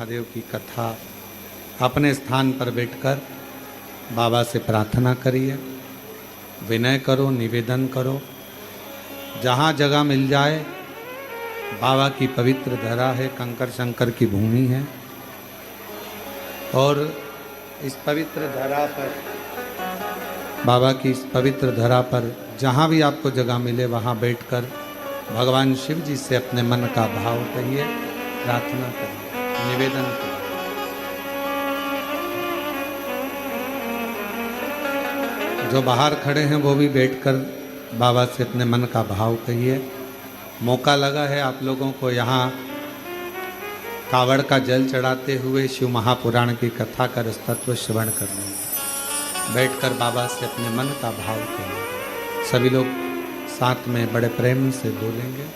महादेव की कथा अपने स्थान पर बैठकर बाबा से प्रार्थना करिए, विनय करो, निवेदन करो। जहाँ जगह मिल जाए, बाबा की पवित्र धरा है, कंकर शंकर की भूमि है, और इस पवित्र धरा पर, बाबा की इस पवित्र धरा पर जहाँ भी आपको जगह मिले वहाँ बैठकर भगवान शिव जी से अपने मन का भाव कहिए, प्रार्थना करिए, निवेदन करिए। जो बाहर खड़े हैं वो भी बैठकर बाबा से अपने मन का भाव कहिए। मौका लगा है आप लोगों को यहाँ कावड़ का जल चढ़ाते हुए शिव महापुराण की कथा का तत्व श्रवण करने में बैठकर बाबा से अपने मन का भाव करिए। सभी लोग साथ में बड़े प्रेम से बोलेंगे।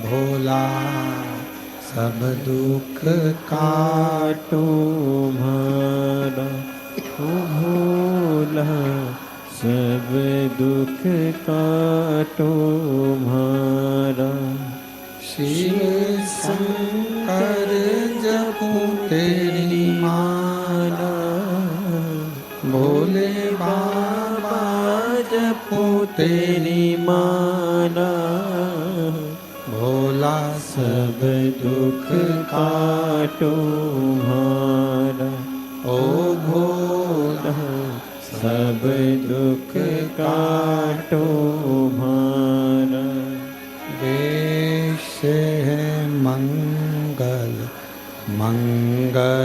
भोला सब दुख काटो तुम्हारा, ओ भोला सब दुख काटो तुम्हारा। शिव शंकर जपो तेरी माला, भोले बाबा जपो तेरी माला। भोला सब दुख काटो तुम्हारा, ओ भोला सब दुख काटो तुम्हारा। वेश है मंगल मंगलकारी,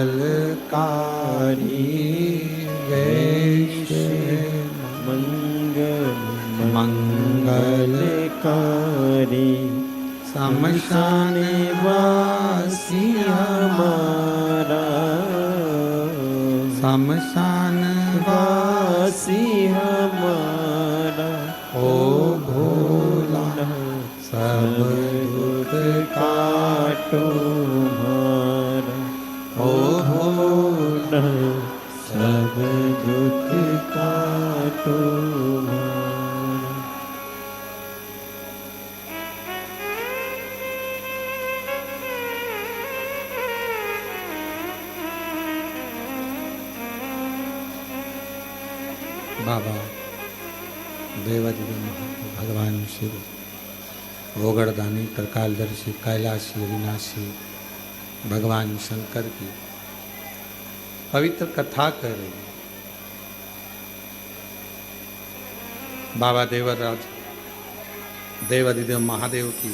वेश है मंगल मंगलकारी। शमशान वासी हमारा, शमशान वासी हमारा। ओ भोला सब दुख काटो तुम्हारा, ओ भोला सब दुख काटो तुम्हारा। बाबा देवाधिदेव भगवान शिव, गोगड़दानी, त्रिकालदर्शी, कैलाशी, अविनाशी भगवान शंकर की पवित्र कथा कर रही है। बाबा देवराज देवाधिदेव महादेव की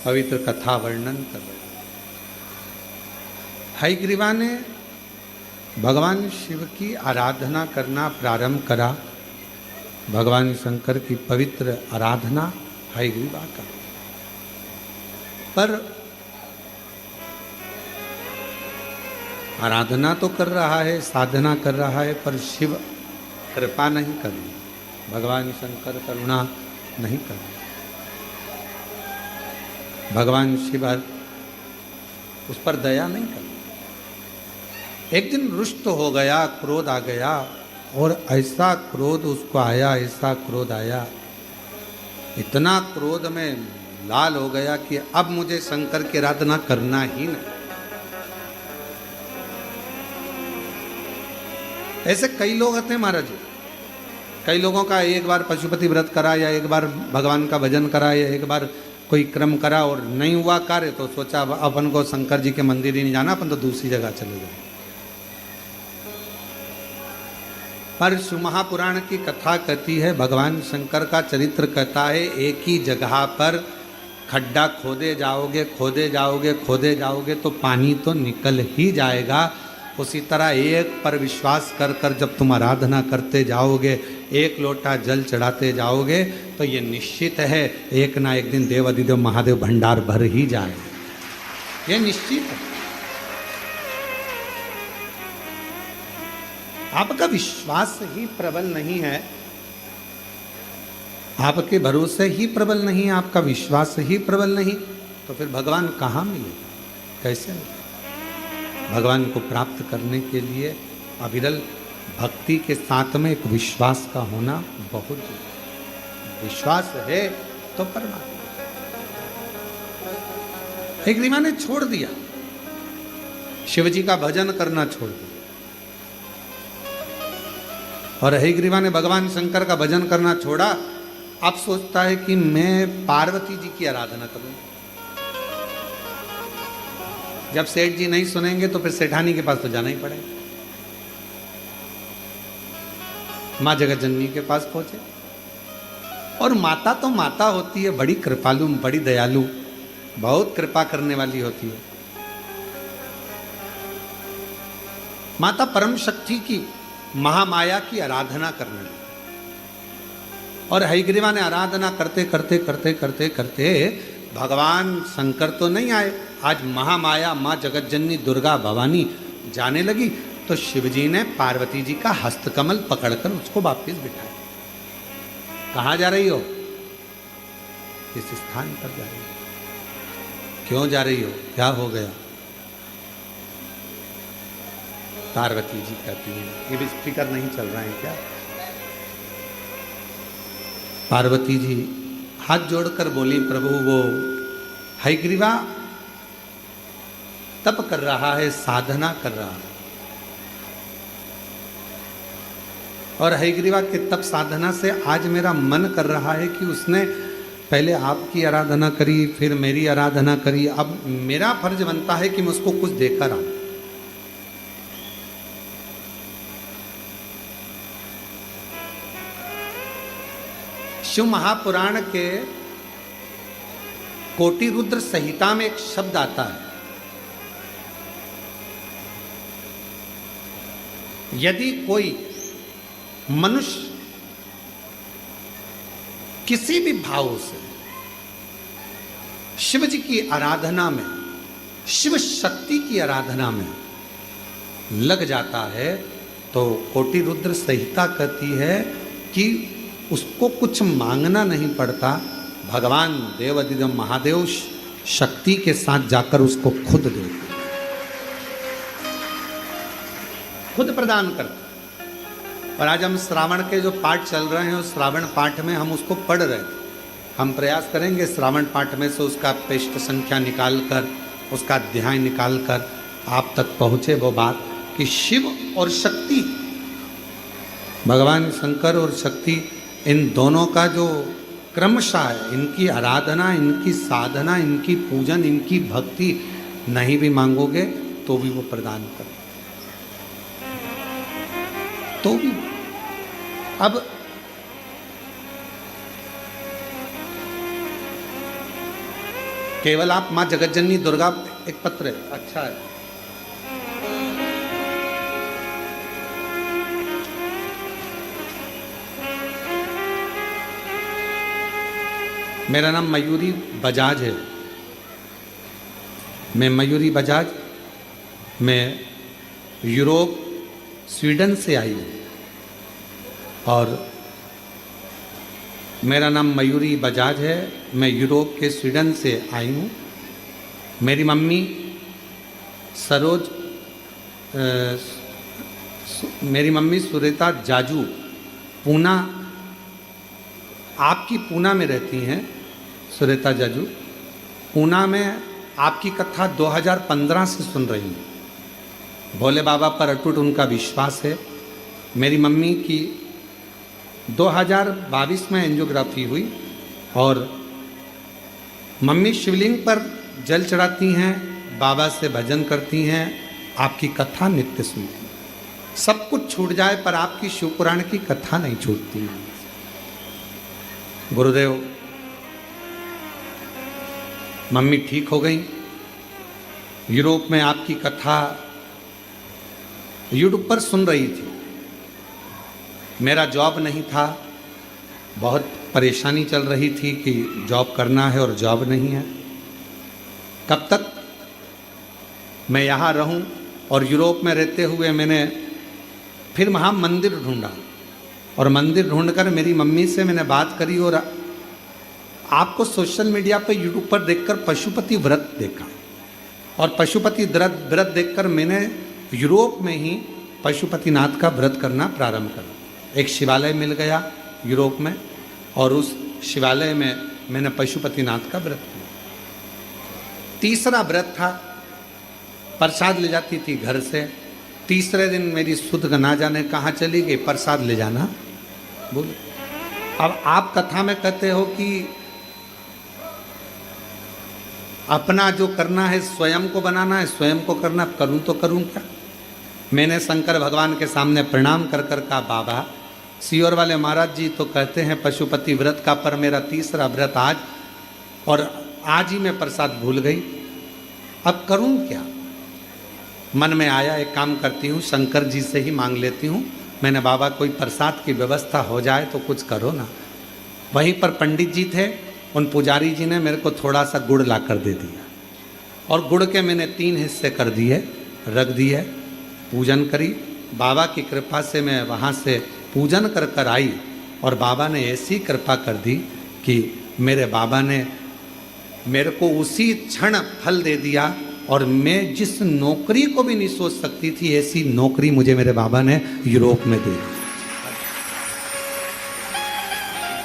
पवित्र कथा वर्णन कर रहे हैं। हयग्रीवा ने भगवान शिव की आराधना करना प्रारंभ करा। भगवान शंकर की पवित्र आराधना हयग्रीवा का, पर आराधना तो कर रहा है, साधना कर रहा है, पर शिव कृपा नहीं कर रहे, भगवान शंकर करुणा नहीं कर रहे। भगवान शिव उस पर दया नहीं कर रहे। एक दिन रुष्ट हो गया, क्रोध आ गया, और ऐसा क्रोध उसको आया, ऐसा क्रोध आया, इतना क्रोध में लाल हो गया कि अब मुझे शंकर की आराधना करना ही नहीं। ऐसे कई लोग होते हैं महाराज जी, कई लोगों का एक बार पशुपति व्रत करा, या एक बार भगवान का भजन करा, या एक बार कोई क्रम करा और नहीं हुआ कार्य, तो सोचा अपन को शंकर जी के मंदिर ही नहीं जाना, अपन तो दूसरी जगह चले जाए। पर शिव महापुराण की कथा कहती है, भगवान शंकर का चरित्र कहता है, एक ही जगह पर खड्डा खोदे जाओगे खोदे जाओगे खोदे जाओगे तो पानी तो निकल ही जाएगा। उसी तरह एक पर विश्वास कर कर जब तुम आराधना करते जाओगे, एक लोटा जल चढ़ाते जाओगे, तो ये निश्चित है एक ना एक दिन देव अधिदेव महादेव भंडार भर ही जाएगा, ये निश्चित है। आपका विश्वास ही प्रबल नहीं है, आपके भरोसे ही प्रबल नहीं है, आपका विश्वास ही प्रबल नहीं, तो फिर भगवान कहाँ मिले, कैसे मिले? भगवान को प्राप्त करने के लिए अविरल भक्ति के साथ में एक विश्वास का होना बहुत जरूरी। विश्वास है तो परमात्मा। हयग्रीवा ने छोड़ दिया, शिव जी का भजन करना छोड़ दिया, और हयग्रीवा ने भगवान शंकर का भजन करना छोड़ा। अब सोचता है कि मैं पार्वती जी की आराधना करूं। जब सेठ जी नहीं सुनेंगे तो फिर सेठानी के पास तो जाना ही पड़ेगा। मां जगत जननी के पास पहुंचे, और माता तो माता होती है, बड़ी कृपालु, बड़ी दयालु, बहुत कृपा करने वाली होती है। माता परम शक्ति की, महामाया की आराधना करने लगी, और हयग्रीवा ने आराधना करते करते करते करते करते भगवान शंकर तो नहीं आए, आज महामाया माँ जगतजननी दुर्गा भवानी जाने लगी, तो शिवजी ने पार्वती जी का हस्तकमल पकड़कर उसको वापस बिठाया। कहाँ जा रही हो? इस स्थान पर जा रही हो। क्यों जा रही हो? क्या हो गया? पार्वती जी कहती हैं, ये भी स्पीकर नहीं चल रहा है क्या? पार्वती जी हाथ जोड़कर बोली, प्रभु वो हयग्रीवा तप कर रहा है, साधना कर रहा है, और हयग्रीवा के तप साधना से आज मेरा मन कर रहा है कि उसने पहले आपकी आराधना करी, फिर मेरी आराधना करी, अब मेरा फर्ज बनता है कि मैं उसको कुछ देकर आऊं। शिव महापुराण के कोटि रुद्र संहिता में एक शब्द आता है, यदि कोई मनुष्य किसी भी भाव से शिव जी की आराधना में, शिव शक्ति की आराधना में लग जाता है, तो कोटि रुद्र संहिता कहती है कि उसको कुछ मांगना नहीं पड़ता, भगवान देव अधिदेव महादेव शक्ति के साथ जाकर उसको खुद देते, खुद प्रदान करते। और आज हम श्रावण के जो पाठ चल रहे हैं, उस श्रावण पाठ में हम उसको पढ़ रहे थे। हम प्रयास करेंगे श्रावण पाठ में से उसका पृष्ठ संख्या निकाल कर, उसका अध्याय निकाल कर आप तक पहुँचे वो बात कि शिव और शक्ति, भगवान शंकर और शक्ति, इन दोनों का जो क्रमशः है, इनकी आराधना, इनकी साधना, इनकी पूजन, इनकी भक्ति नहीं भी मांगोगे तो भी वो प्रदान कर, तो भी। अब केवल आप मां जगतजननी दुर्गा, एक पत्र है, अच्छा है, मेरा नाम मयूरी बजाज है, मैं मयूरी बजाज, मैं यूरोप स्वीडन से आई हूँ, और मेरा नाम मयूरी बजाज है, मैं यूरोप के स्वीडन से आई हूँ। मेरी मम्मी सरोज, मेरी मम्मी सुरेता जाजू पूना, आपकी पूना में रहती हैं, सुरेता जाजू पूना में आपकी कथा 2015 से सुन रही हूँ। भोले बाबा पर अटूट उनका विश्वास है। मेरी मम्मी की 2022 में एंजियोग्राफी हुई, और मम्मी शिवलिंग पर जल चढ़ाती हैं, बाबा से भजन करती हैं, आपकी कथा नित्य सुनती हैं। सब कुछ छूट जाए पर आपकी शिव पुराण की कथा नहीं छूटती। गुरुदेव, मम्मी ठीक हो गई। यूरोप में आपकी कथा यूट्यूब पर सुन रही थी। मेरा जॉब नहीं था, बहुत परेशानी चल रही थी कि जॉब करना है और जॉब नहीं है, कब तक मैं यहाँ रहूं। और यूरोप में रहते हुए मैंने फिर वहाँ मंदिर ढूंढा और मंदिर ढूंढकर मेरी मम्मी से मैंने बात करी और आपको सोशल मीडिया पर यूट्यूब पर देखकर पशुपति व्रत देखा और पशुपति व्रत देखकर मैंने यूरोप में ही पशुपतिनाथ का व्रत करना प्रारंभ करा। एक शिवालय मिल गया यूरोप में और उस शिवालय में मैंने पशुपतिनाथ का व्रत किया। तीसरा व्रत था, प्रसाद ले जाती थी घर से। तीसरे दिन मेरी सुध ना जाने कहाँ चली गई, प्रसाद ले जाना बोल। अब आप कथा में कहते हो कि अपना जो करना है स्वयं को बनाना है, स्वयं को करना, करूं तो करूं क्या। मैंने शंकर भगवान के सामने प्रणाम कर कर कहा, बाबा सियोर वाले महाराज जी तो कहते हैं पशुपति व्रत का, पर मेरा तीसरा व्रत आज, और आज ही मैं प्रसाद भूल गई, अब करूं क्या। मन में आया एक काम करती हूँ, शंकर जी से ही मांग लेती हूँ। मैंने बाबा कोई प्रसाद की व्यवस्था हो जाए तो कुछ करो ना। वहीं पर पंडित जी थे, उन पुजारी जी ने मेरे को थोड़ा सा गुड़ ला कर दे दिया और गुड़ के मैंने 3 हिस्से कर दिए, रख दिए, पूजन करी। बाबा की कृपा से मैं वहाँ से पूजन कर कर आई और बाबा ने ऐसी कृपा कर दी कि मेरे बाबा ने मेरे को उसी क्षण फल दे दिया और मैं जिस नौकरी को भी नहीं सोच सकती थी ऐसी नौकरी मुझे मेरे बाबा ने यूरोप में दे दी।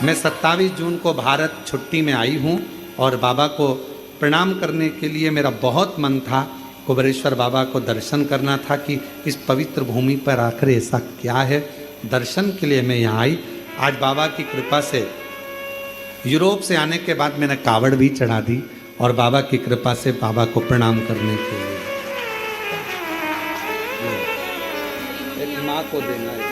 मैं 27 जून को भारत छुट्टी में आई हूँ और बाबा को प्रणाम करने के लिए मेरा बहुत मन था। कुबेरेश्वर बाबा को दर्शन करना था कि इस पवित्र भूमि पर आकर ऐसा क्या है। दर्शन के लिए मैं यहाँ आई। आज बाबा की कृपा से यूरोप से आने के बाद मैंने कावड़ भी चढ़ा दी और बाबा की कृपा से बाबा को प्रणाम करने के लिए एक माँ को देना है।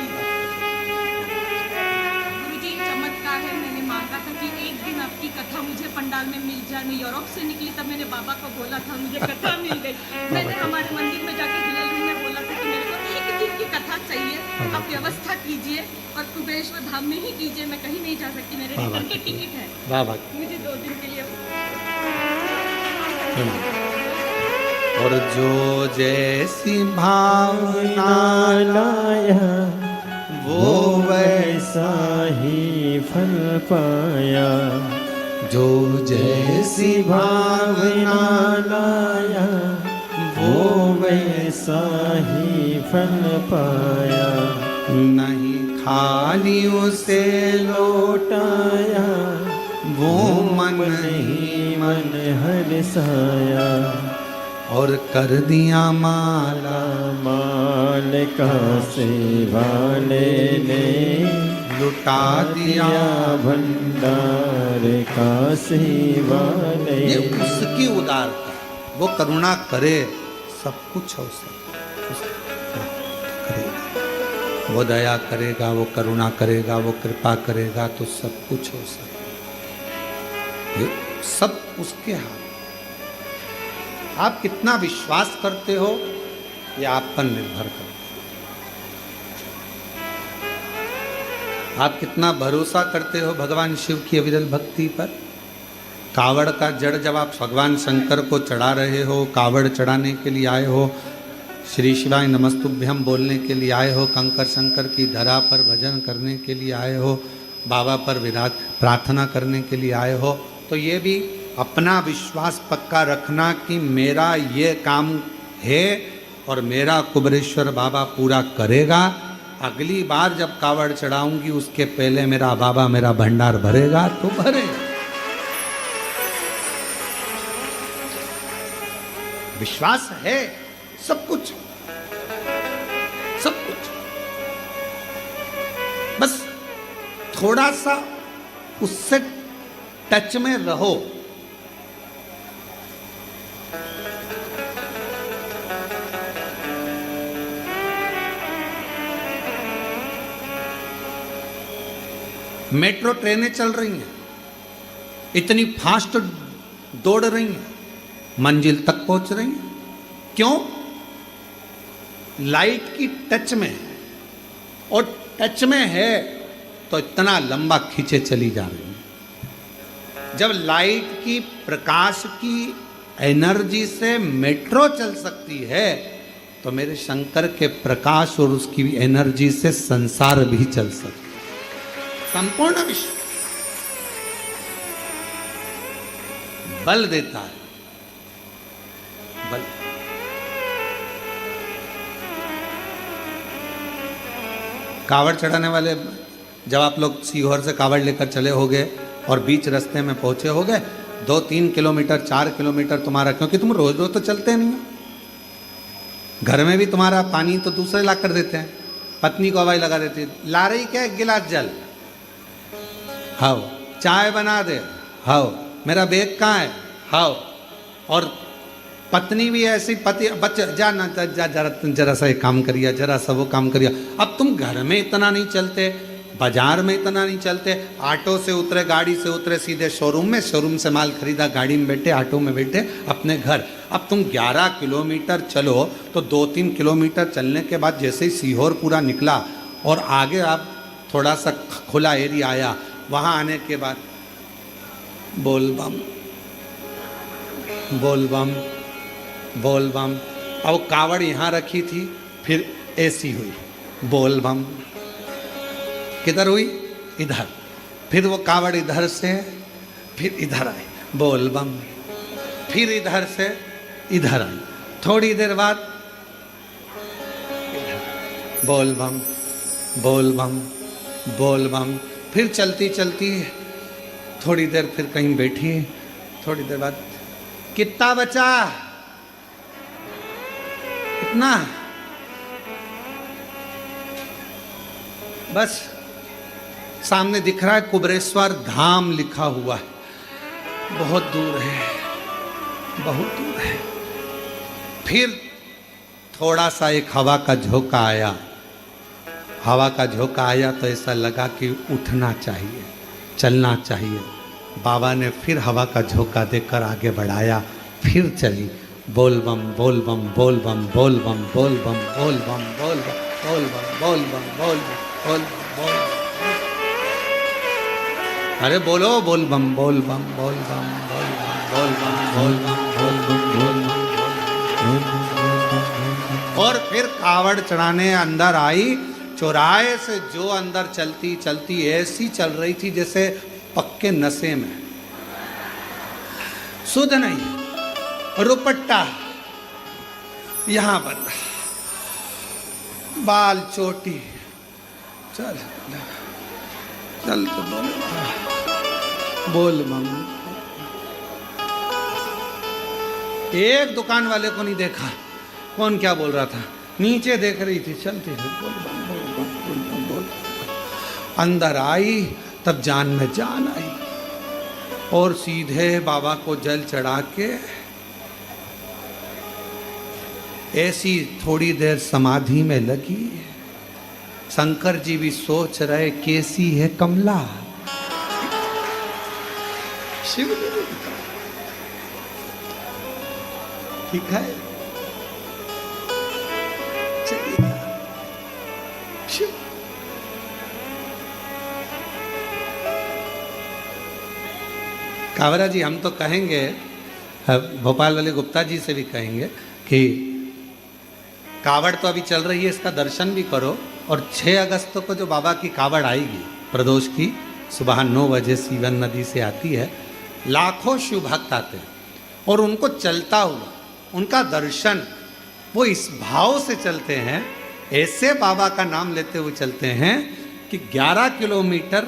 गुरुजी, चमत्कार है। मैंने मांगा था कि एक दिन आपकी कथा मुझे पंडाल में मिल जाए। मैं यूरोप से निकली तब मैंने बाबा को बोला था, मुझे कथा मिल गई। मैंने हमारे मंदिर में जाके दुल्हन में बोला था कि मेरे को एक दिन की कथा चाहिए, आप व्यवस्था कीजिए और कुबेरेश्वर धाम में ही कीजिए, मैं कहीं नहीं जा सकती, मेरे रिटर्न की टिकट है बाबा मुझे 2 दिन के लिए। और जो जैसी भावना लाया वो वैसा ही फल पाया, जो जैसी भावना लाया वो वैसा ही फल पाया, नहीं खाली उसे लौटाया वो मन ही मन हरसाया, और कर दिया माला माल का सेवाले ने लुटा दिया भंडार का सेवाले। ये उसकी उदारता, वो करुणा करे सब कुछ हो सकता, वो दया करेगा, वो करुणा करेगा, वो कृपा करेगा तो सब कुछ हो सकता। ये सब उसके हाथ। आप कितना विश्वास करते हो ये आप पर निर्भर करता है। आप कितना भरोसा करते हो भगवान शिव की अविरल भक्ति पर। कावड़ का जड़ जब आप भगवान शंकर को चढ़ा रहे हो, कावड़ चढ़ाने के लिए आए हो, श्री शिवाय नमस्तुभ्यम बोलने के लिए आए हो, कंकर शंकर की धरा पर भजन करने के लिए आए हो, बाबा पर विराज प्रार्थना करने के लिए आए हो, तो ये भी अपना विश्वास पक्का रखना कि मेरा ये काम है और मेरा कुबेरेश्वर बाबा पूरा करेगा। अगली बार जब कावड़ चढ़ाऊंगी उसके पहले मेरा बाबा मेरा भंडार भरेगा तो भरेगा। विश्वास है, सब कुछ सब कुछ, बस थोड़ा सा उससे टच में रहो। मेट्रो ट्रेनें चल रही हैं, इतनी फास्ट दौड़ रही हैं, मंजिल तक पहुंच रही हैं। क्यों? लाइट की टच में है, और टच में है तो इतना लंबा खींचे चली जा रही है। जब लाइट की, प्रकाश की एनर्जी से मेट्रो चल सकती है, तो मेरे शंकर के प्रकाश और उसकी एनर्जी से संसार भी चल सकता है। संपूर्ण विश्व बल देता है, बल। कावड़ चढ़ाने वाले, जब आप लोग सीहोर से कावड़ लेकर चले होगे और बीच रास्ते में पहुंचे होगे, 2-3 किलोमीटर 4 किलोमीटर तुम्हारा, क्योंकि तुम रोज रोज तो चलते नहीं हो, घर में भी तुम्हारा पानी तो दूसरे ला कर देते हैं, पत्नी को हवाई लगा देती है, ला रही क्या, 1 गिलास जल, हाओ चाय बना दे, हाओ मेरा बैग कहाँ है, हाओ। और पत्नी भी ऐसी, पति बच्चा जा ना जा, जरा सा एक काम करिए, जरा सा वो काम करिए। अब तुम घर में इतना नहीं चलते, बाजार में इतना नहीं चलते, ऑटो से उतरे, गाड़ी से उतरे, सीधे शोरूम में, शोरूम से माल खरीदा, गाड़ी में बैठे, ऑटो में बैठे, अपने घर। अब तुम 11 किलोमीटर चलो तो 2-3 किलोमीटर चलने के बाद जैसे ही सीहोर पूरा निकला और आगे आप थोड़ा सा खुला एरिया आया, वहाँ आने के बाद बोल बम बोल बम बोल बम। अब कावड़ यहाँ रखी थी, फिर ऐसी हुई, बोल बम। किधर हुई? इधर। फिर वो कावड़ इधर से फिर इधर आई, बोल बम। फिर इधर से इधर आई, थोड़ी देर बाद इधर, बोल बम बोल बम बोल बम। फिर चलती चलती थोड़ी देर फिर कहीं बैठी, थोड़ी देर बाद कितना बचा, इतना, बस सामने दिख रहा है कुबरेश्वर धाम लिखा हुआ है, बहुत दूर है, बहुत दूर है। फिर थोड़ा सा एक हवा का झोंका आया, हवा का झोंका आया तो ऐसा लगा कि उठना चाहिए, चलना चाहिए। बाबा ने फिर हवा का झोंका देकर आगे बढ़ाया, फिर चली, बोल बम बोल बम बोल बम बोल बम बोल बम बोल बम बोल बम बोल बम बोल बम बोल बम बोल बम। अरे बोलो, बोल बम बोल बम बोल बम बोल बम बोल बम बोल बम बोल बम। और फिर कावड़ चढ़ाने अंदर आई, चौराहे से जो अंदर चलती चलती ऐसी चल रही थी जैसे पक्के नशे में, सुध नहीं, रुपट्टा यहाँ पर, बाल चोटी, चल चल तो बोल मम्मी। एक दुकान वाले को नहीं देखा, कौन क्या बोल रहा था, नीचे देख रही थी, चलती थी, बोल बम बोल बम बोल बम बोल। अंदर आई तब जान में जान आई, और सीधे बाबा को जल चढ़ा के ऐसी थोड़ी देर समाधि में लगी। शंकर जी भी सोच रहे कैसी है कमला। शिव ठीक है, चलिए शिव। कावरा जी, हम तो कहेंगे, भोपाल वाले गुप्ता जी से भी कहेंगे कि कावड़ तो अभी चल रही है, इसका दर्शन भी करो। और 6 अगस्त को जो बाबा की कावड़ आएगी प्रदोष की, सुबह 9 बजे सीवन नदी से आती है, लाखों शिव भक्त आते हैं और उनको चलता हुआ उनका दर्शन, वो इस भाव से चलते हैं, ऐसे बाबा का नाम लेते हुए चलते हैं कि 11 किलोमीटर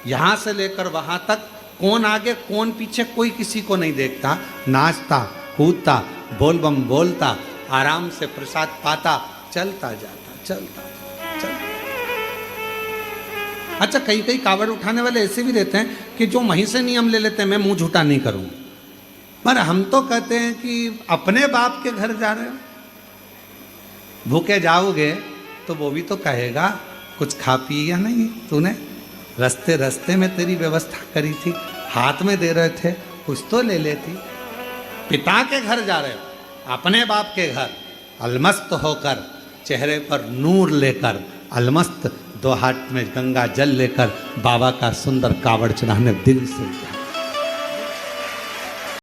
यहाँ से लेकर वहाँ तक, कौन आगे कौन पीछे कोई किसी को नहीं देखता, नाचता कूदता बोल बम बोलता, आराम से प्रसाद पाता, चलता जाता, चलता चलता। अच्छा, कई कई कावड़ उठाने वाले ऐसे भी रहते हैं कि जो वहीं से नियम ले लेते हैं, मैं मुंह झूठा नहीं करूँ, पर हम तो कहते हैं कि अपने बाप के घर जा रहे हो, भूखे जाओगे तो वो भी तो कहेगा कुछ खा पी या नहीं तूने, रास्ते रास्ते में तेरी व्यवस्था करी थी, हाथ में दे रहे थे, कुछ तो ले लेती। पिता के घर जा रहे हो, अपने बाप के घर, अलमस्त होकर, चेहरे पर नूर लेकर, अलमस्त, 2 हाथ में गंगा जल लेकर बाबा का सुंदर कावड़ चढ़ाने दिल से जा।